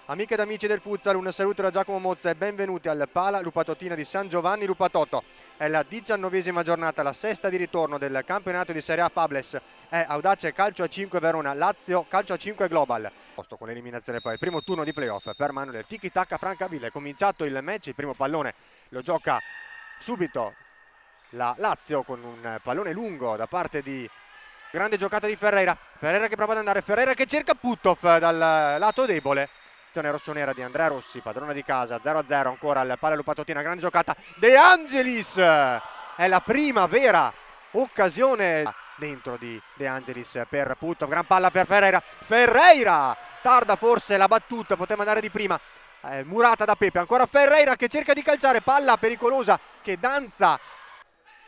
Amiche ed amici del futsal, un saluto da Giacomo Mozza e benvenuti al Pala Lupatotina di San Giovanni Lupatotto. È la 19ª giornata, la sesta di ritorno del campionato di Serie A Fables. È Audace Calcio a 5 Verona, Lazio Calcio a 5 Global. Posto con l'eliminazione poi il primo turno di playoff per mano del Tiki Taka Francavilla. È cominciato il match, il primo pallone lo gioca subito la Lazio con un pallone lungo da parte di grande giocata di Ferreira. Ferreira che prova ad andare, Ferreira che cerca Puttov dal lato debole. Rossonera di Andrea Rossi, padrona di casa, 0-0 ancora al Pala Lupatotina, grande giocata De Angelis, è la prima vera occasione dentro di De Angelis per Puttov, gran palla per Ferreira, Ferreira tarda forse la battuta, poteva andare di prima, murata da Pepe, ancora Ferreira che cerca di calciare, palla pericolosa che danza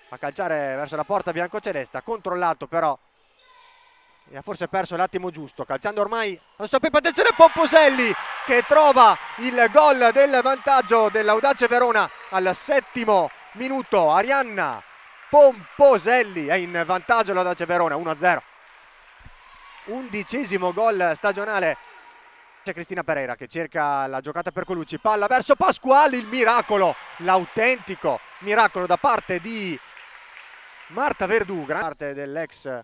a calciare verso la porta biancocelesta, controllato però e ha forse perso l'attimo giusto, calciando ormai adesso Pepe, attenzione Pomposelli che trova il gol del vantaggio dell'Audace Verona al 7° minuto. Arianna Pomposelli è in vantaggio l'Audace Verona 1-0, 11° gol stagionale. C'è Cristina Pereira che cerca la giocata per Colucci, palla verso Pasquali, il miracolo, l'autentico miracolo da parte di Marta Verdù, parte dell'ex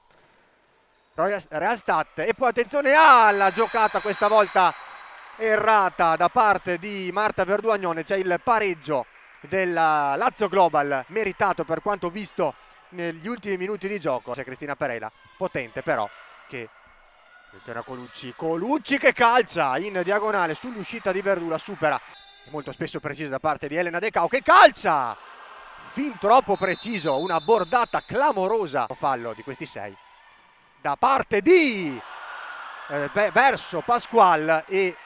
Realstat. E poi attenzione alla giocata questa volta errata da parte di Marta Verdù Agnone. C'è il pareggio della Lazio Global meritato per quanto visto negli ultimi minuti di gioco. C'è Cristina Pereira, potente però, che attenzione a Colucci che calcia in diagonale sull'uscita di Verdù, la supera, è molto spesso preciso da parte di Elena De Cao che calcia fin troppo preciso, una bordata clamorosa, fallo di questi 6 da parte di verso Pasqual, e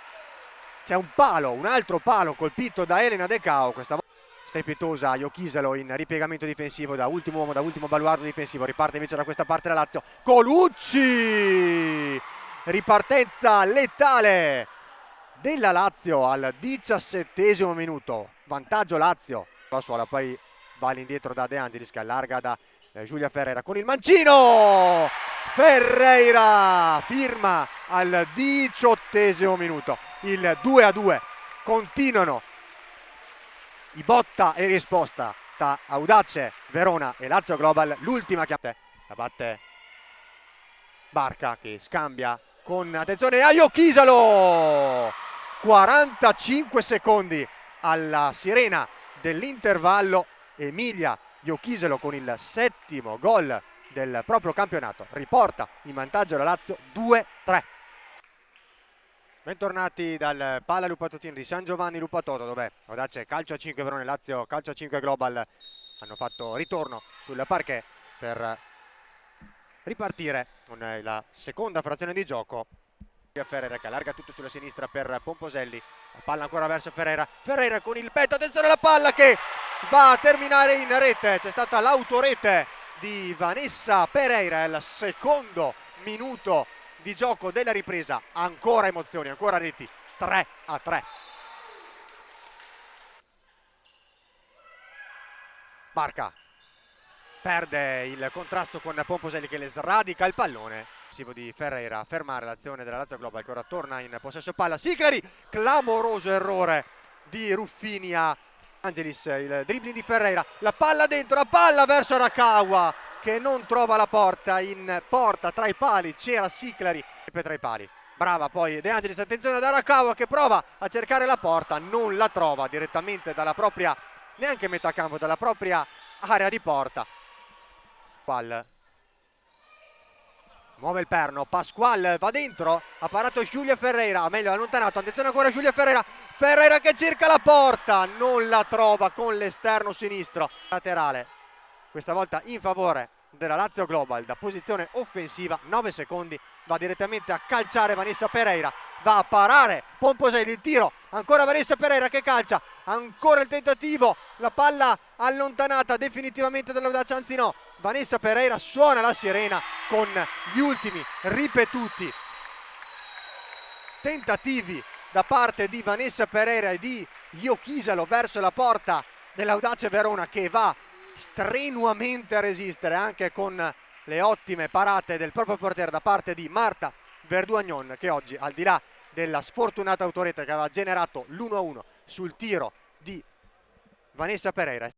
c'è un palo, un altro palo colpito da Elena De Cao, questa volta strepitosa Iochisalo in ripiegamento difensivo da ultimo uomo, da ultimo baluardo difensivo. Riparte invece da questa parte la Lazio, Colucci, ripartenza letale della Lazio al 17° minuto, vantaggio Lazio, la suola, poi va all'indietro da De Angelis che allarga da Giulia Ferreira con il mancino, Ferreira firma al 18° minuto il 2-2. Continuano i botta e risposta tra Audace Verona e Lazio Global. L'ultima chiamata la batte Barca che scambia con attenzione a Iochisalo, 45 secondi alla sirena dell'intervallo. Emilia Iochisalo con il 7° gol del proprio campionato riporta in vantaggio la Lazio 2-3. Bentornati dal Pala Lupatotina di San Giovanni Lupatotto, dove Audace Calcio a 5 Verona e Lazio Calcio a 5 Global hanno fatto ritorno sul parquet per ripartire con la seconda frazione di gioco. Ferreira che allarga tutto sulla sinistra per Pomposelli, la palla ancora verso Ferreira, Ferreira con il petto, attenzione alla palla che va a terminare in rete. C'è stata l'autorete di Vanessa Pereira al 2° minuto di gioco della ripresa. Ancora emozioni, ancora reti, 3-3. Barca perde il contrasto con Pomposelli che le sradica il pallone di Ferreira a fermare l'azione della Lazio Global che ora torna in possesso palla. Siclari, clamoroso errore di Ruffinia. Angelis, il dribbling di Ferreira, la palla dentro, la palla verso Arakawa che non trova la porta, in porta tra i pali c'era Siclari tra i pali, brava poi De Angelis, attenzione ad Arakawa che prova a cercare la porta, non la trova direttamente dalla propria, neanche metà campo, dalla propria area di porta. Pasqual muove il perno, Pasqual va dentro, ha parato Giulia Ferreira, meglio allontanato, attenzione ancora Giulia Ferreira, Ferreira che cerca la porta, non la trova con l'esterno sinistro, laterale, questa volta in favore della Lazio Global da posizione offensiva, 9 secondi, va direttamente a calciare Vanessa Pereira, va a parare Pomposelli, il tiro, ancora Vanessa Pereira che calcia, ancora il tentativo, la palla allontanata definitivamente dall'Audace, anzi no, Vanessa Pereira suona la sirena con gli ultimi ripetuti tentativi da parte di Vanessa Pereira e di Iochisalo verso la porta dell'Audace Verona che va strenuamente a resistere anche con le ottime parate del proprio portiere da parte di Marta Verdù Agnon, che oggi al di là della sfortunata Autorete che aveva generato l'1-1 sul tiro di Vanessa Pereira.